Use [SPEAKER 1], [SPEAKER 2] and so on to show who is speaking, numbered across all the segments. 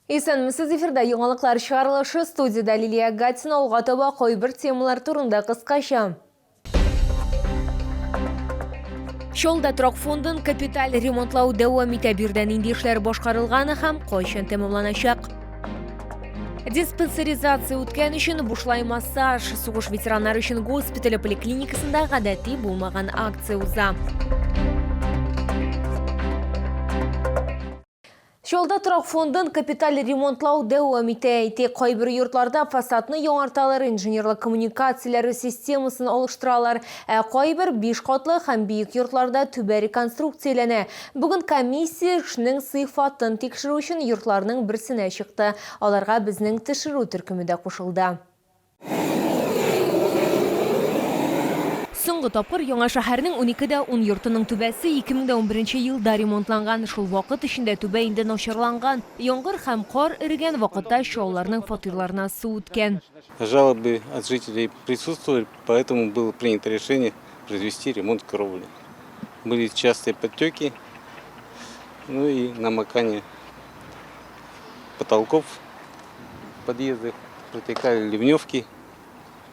[SPEAKER 1] Исәнмесез, эфирда яңалыклар чыгарылышы, студияда Лилия Гатина, алга таба кайбер темалар турында кыскача. Шолда Торак фондын капиталь ремонтлау дәвам итә, бирдән инде эшләр башкарылганы һәм кайчан тәмамланачак. Диспансеризация үткән өчен бушлай массаж, сугыш ветераннары өчен госпитале поликлиникасында гадәти булмаган акция уза. Шолда Торак фондын капиталь ремонтлау дәвам итә. Кайбер йортларда фасадны яңарталар, инженерлык коммуникацияләре системасын алыштыралар. Кайбер 5 катлы һәм биек йортларда түбә реконструкцияләнә. Бүген комиссия эшнең сыйфатын тикшерү өчен йортларның берсенә чыкты. Аларга безнең тикшерү төркеме дә кушылды. Соңгы тапкыр яңа шәһәрнең 12-10 йортының түбәсе 2011 елда ремонтланган. Шул вакыт эчендә түбә инде начарланган. Яңгыр һәм кар эргән вакытта шауларның фатирларына су үткән.
[SPEAKER 2] Жалобы от жителей присутствовали, поэтому было принято решение произвести ремонт кровли. Были частые подтеки, ну и намокание потолков в подъездах, протекали ливневки.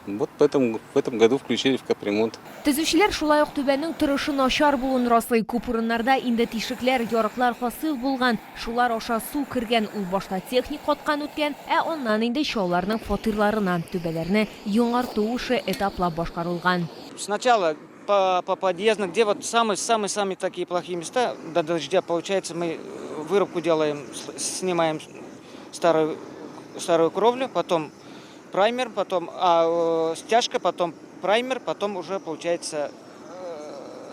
[SPEAKER 2] Вот поэтому в этом году включили в капремонт.
[SPEAKER 1] Төзүчеләр шулай ук түбәнең торышы начар булуын раслый. Күп урыннарда инде тишекләр, ярыклар хасил булган. Шулар аша су кергән, ул башта техник каткан үткән, аннан инде шауларның фатирларына түбәләрне яңарту эше этаплап башкарылган.
[SPEAKER 3] Сначала по подъездам, где вот самые такие плохие места, до дождя, получается, мы вырубку делаем, снимаем старую кровлю, потом праймер, потом стяжка, потом праймер, потом уже получается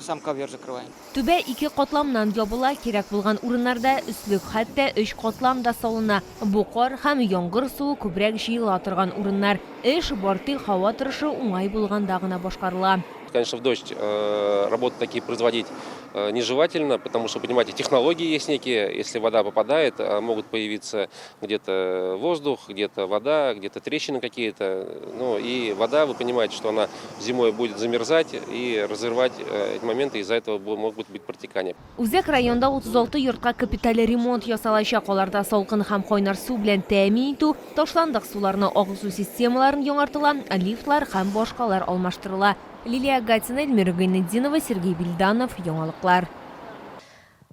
[SPEAKER 3] сам ковер закрываем.
[SPEAKER 1] Түбә 2 катламнан ябыла, кирәк булган урыннарда өслек хәтта 3 катлам да салына. Бу кар һәм яңгыр суы күбрәк җыела торган урыннар. Эш барты һава торышы уңай булганда гына башкарыла.
[SPEAKER 4] Конечно, в дождь работы такие производить нежелательно, потому что, понимаете, технологии есть некие. Если вода попадает, могут появиться где-то воздух, где-то вода, где-то трещины какие-то. Ну и вода, вы понимаете, что она зимой будет замерзать и разрывать эти моменты, из-за этого могут быть протекания.
[SPEAKER 1] Үзәк районда 36 йортка капиталь ремонт ясалачак. Аларда салкын һәм кайнар су белән тәэмин итү, ташландык суларны агызу системаларын яңартыла, лифтлар һәм башкалар алмаштырыла. Лилия Гатина, Эльмира Гайнетдинова, Сергей Бильданов, яңалыклар.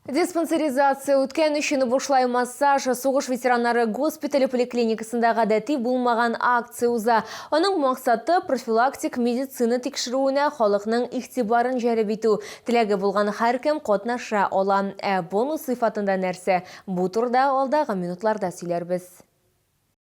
[SPEAKER 1] Диспансеризация үткән өчен бушлай массаж, сугыш ветераннары госпитале поликлиникасында гадәти булмаган акция уза. Аның максаты профилактик медицина тикшерүенә халыкның игътибарын җәлеп итү. Теләге булган һәркем катнаша ала. Бонус сыйфатында нәрсә? Бу турыда алдагы минутларда сөйләрбез.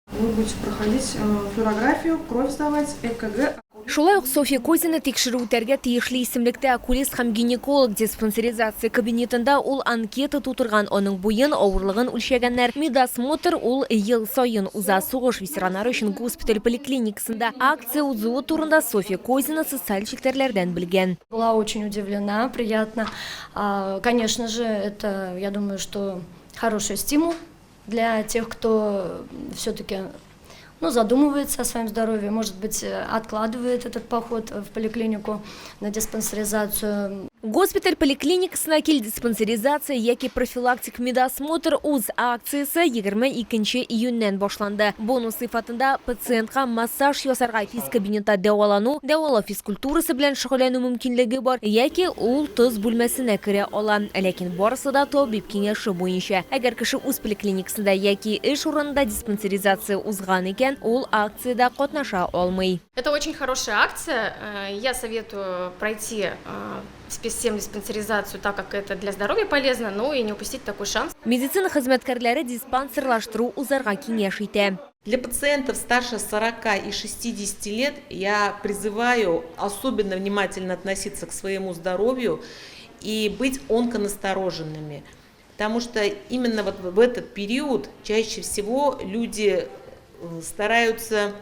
[SPEAKER 5] Вы будете проходить флюорографию, кровь сдавать, ЭКГ.
[SPEAKER 1] Шулай ук София Козина тикшерү үтәргә тиешле исемлектә окулист һәм гинеколог диспансеризация кабинетында ул анкета тутырган. Аның буен, авырлыгын үлчәгәннәр. Медосмотр ул ел сайын уза. Сугыш ветераннары өчен госпиталь поликлиникасында акция узуы турында София Козина социаль челтәрләрдән белгән.
[SPEAKER 6] Была очень удивлена, приятно. Конечно же, это, я думаю, что хороший стимул для тех, кто все-таки задумывается о своем здоровье, может быть, откладывает этот поход в поликлинику на диспансеризацию.
[SPEAKER 1] Госпиталь поликлиникасына кил диспансеризация яки профилактик медосмотр уз акциясы 22 июньнән башланды. Бонус сыйфатында пациентка массаж ясарга физ кабинетта дәвалау физкультурасы белән шөгыльләнү мөмкинлеге бар, яки ул тоз бүлмәсенә керә ала. Ләкин барысы да табиб киңәше буенча. Әгәр кеше үз поликлиникасында яки эш урынында диспансеризация узган икән, ул акциядә катнаша алмый.
[SPEAKER 7] Это очень хорошая акция. Я советую пройти систему диспансеризацию, так как это для здоровья полезно, но и не упустить такой шанс.
[SPEAKER 1] Медицина хезмәткәрләре диспансерлаштыру узарга киңәш итә.
[SPEAKER 8] Для пациентов старше 40 и 60 лет я призываю особенно внимательно относиться к своему здоровью и быть онконастороженными. Потому что именно вот в этот период чаще всего люди стараются,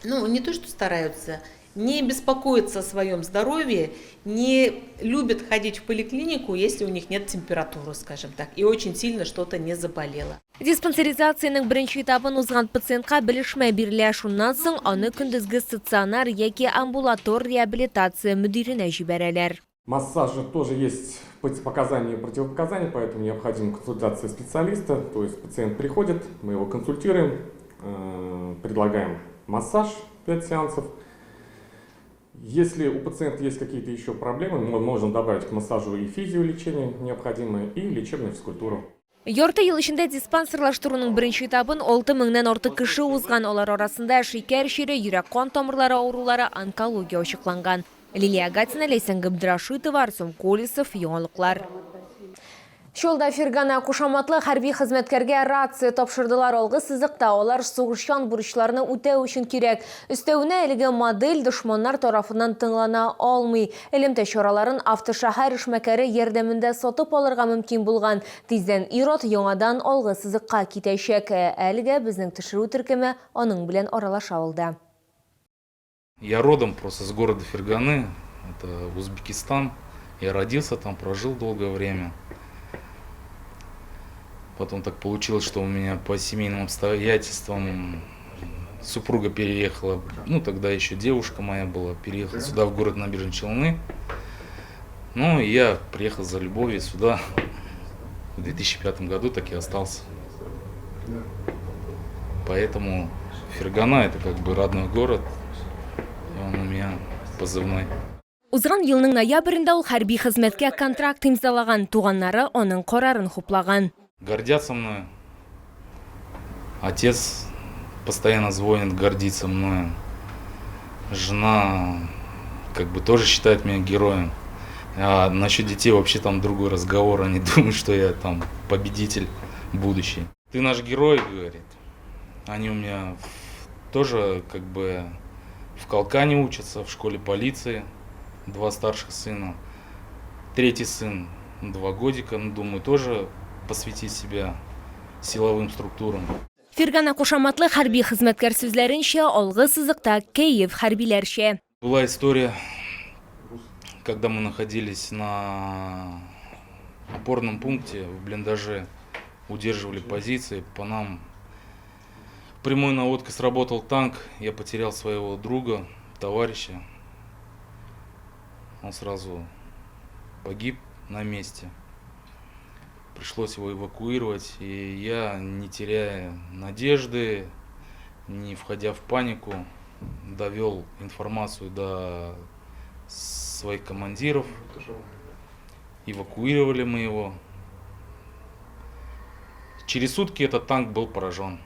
[SPEAKER 8] не то что стараются, не беспокоятся о своем здоровье, не любят ходить в поликлинику, если у них нет температуры, скажем так, и очень сильно что-то не заболело.
[SPEAKER 1] Диспансеризацияның беренче этабын узган пациентка белешмә бирелә, шуннан соң аны көндезге стационар яки амбулатор реабилитация мөдиренә җибәрәләр.
[SPEAKER 9] Массаже тоже есть показания и противопоказания, поэтому необходима консультация специалиста. То есть пациент приходит, мы его консультируем, предлагаем массаж 5 сеансов. Если у пациента есть какие-то еще проблемы, мы можем добавить к массажу и физиолечение необходимое, и лечебную физкультуру.
[SPEAKER 1] Ярты ел ішінде диспансерлаштыруның бірінші этабын 6 мыңнан артық кіші узған, олар арасында шекер шері, йөрәк қан тамырлары аурулары, онкология ачыкланган. Лилия Гатина, Лейсан Габдрашитова, Арсен Колесов, яңалыклар. Шолда Фергана кушаматлы хәрби хезмәткәргә рация тапшырдылар. Алгы сызыкта алар сугышчан бурычларны үтәү өчен кирәк. Өстәвенә әлеге модель дошманнар тарафыннан тыңлана алмый. Элемтә чараларын автошәһәр эшмәкәре ярдәмендә сатып алырга мөмкин булган. Тиздән ир-ат яңадан алгы сызыкка китәчәк. Әлегә безнең төшерү төркеме аның белән аралаша алды.
[SPEAKER 10] Я родом просто с города Ферганы, это Узбекистан. Я родился там, прожил долгое время. Потом так получилось, что у меня по семейным обстоятельствам супруга переехала, ну тогда еще девушка моя была, переехала сюда, в город Набережные Челны. Ну и я приехал за любовью сюда в 2005 году, так и остался. Поэтому Фергана это как бы родной город. Он у меня позывной.
[SPEAKER 1] Узган елның ноябрендә ул хәрби хезмәткә контракт имзалаган, туганнары аның карарын хуплаган.
[SPEAKER 10] Гордятся мной. Отец постоянно звонит, гордится мной. Жена как бы тоже считает меня героем. А насчет детей вообще там другой разговор. Они думают, что я там победитель будущий. Ты наш герой, говорит. Они у меня тоже как бы в Калкане учатся, в школе полиции. 2 старших сына. 3-й сын 2 годика, ну, думаю, тоже посвятить себя силовым структурам.
[SPEAKER 1] Фергана кушаматлы хәрби хезмәткәр сүзләренчә, алгы сызыкта Киев хәрбиләрчә.
[SPEAKER 10] Была история, когда мы находились на опорном пункте в блиндаже, удерживали позиции, по нам прямой наводкой сработал танк, я потерял своего друга, товарища. Он сразу погиб на месте. Пришлось его эвакуировать, и я, не теряя надежды, не входя в панику, довел информацию до своих командиров. Эвакуировали мы его. Через сутки этот танк был поражен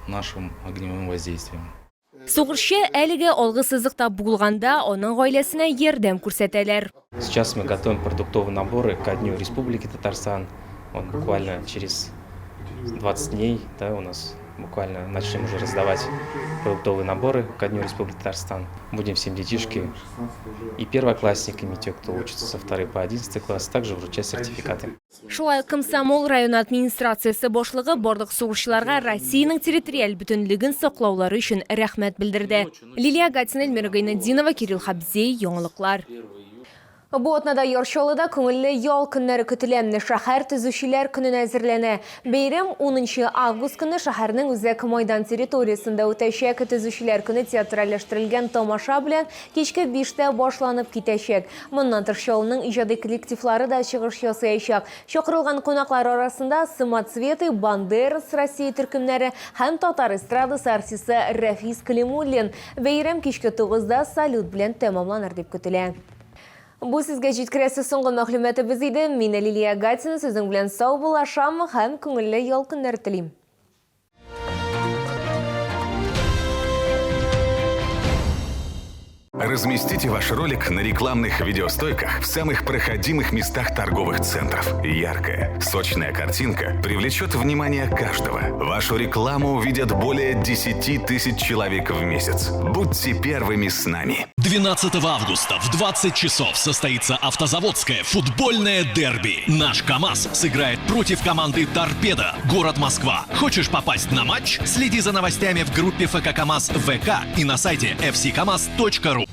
[SPEAKER 10] нашим огневым воздействием.
[SPEAKER 1] Сугышчы әлегә алгы сызыкта булганда аның гаиләсенә ярдәм күрсәтәләр.
[SPEAKER 11] Сейчас мы готовим продуктовые наборы ко Дню Республики Татарстан. Вот буквально через 20 дней, да, у нас буквально начнем уже раздавать продуктовые наборы ко Дню Республики Татарстан. Будем всем детишки и первоклассникам, и те, кто учится со 2 по 11 класс, также вручать сертификаты.
[SPEAKER 1] Шулай Комсомол район администрациясе башлыгы барлык сугышчыларга Россиянең территориаль бөтенлеген саклаулары өчен рәхмәт белдерде. Лилия Гатина, Эльмира Гайнетдинова, Кирилл Хабзей, яңалыклар. Бу атнада Ярчалыда күңелле ял көннәре көтелә. Шәһәр төзүчеләр көненә әзерләнә. Бәйрәм 10 август көне шәһәрнең Үзәк мәйдан территориясендә үтәчәк. Төзүчеләр көне театральләштерелгән тамаша белән кичке 5-тә башланып китәчәк. Моннан тыш ялның иҗади коллективлары да чыгыш ясаячак. Чакырылган кунаклар арасында Самоцветы, Бандерас Россия төркемнәре һәм татар эстрадасы артисты Рафис Калимуллин. Бәйрәм кичке 9-да салют белән тәмамланыр дип көтелә. Бу сезгә җиткерәсе соңгы мәгълүматыбыз иде. Мин Лилия Гатина, сезнең белән сау булашам һәм күңелле ял көннәр телим.
[SPEAKER 12] Разместите ваш ролик на рекламных видеостойках в самых проходимых местах торговых центров. Яркая, сочная картинка привлечет внимание каждого. Вашу рекламу увидят более 10 тысяч человек в месяц. Будьте первыми с нами.
[SPEAKER 13] 12 августа в 20 часов состоится автозаводское футбольное дерби. Наш КамАЗ сыграет против команды «Торпедо», город Москва. Хочешь попасть на матч? Следи за новостями в группе ФК КамАЗ ВК и на сайте fckamaz.ru.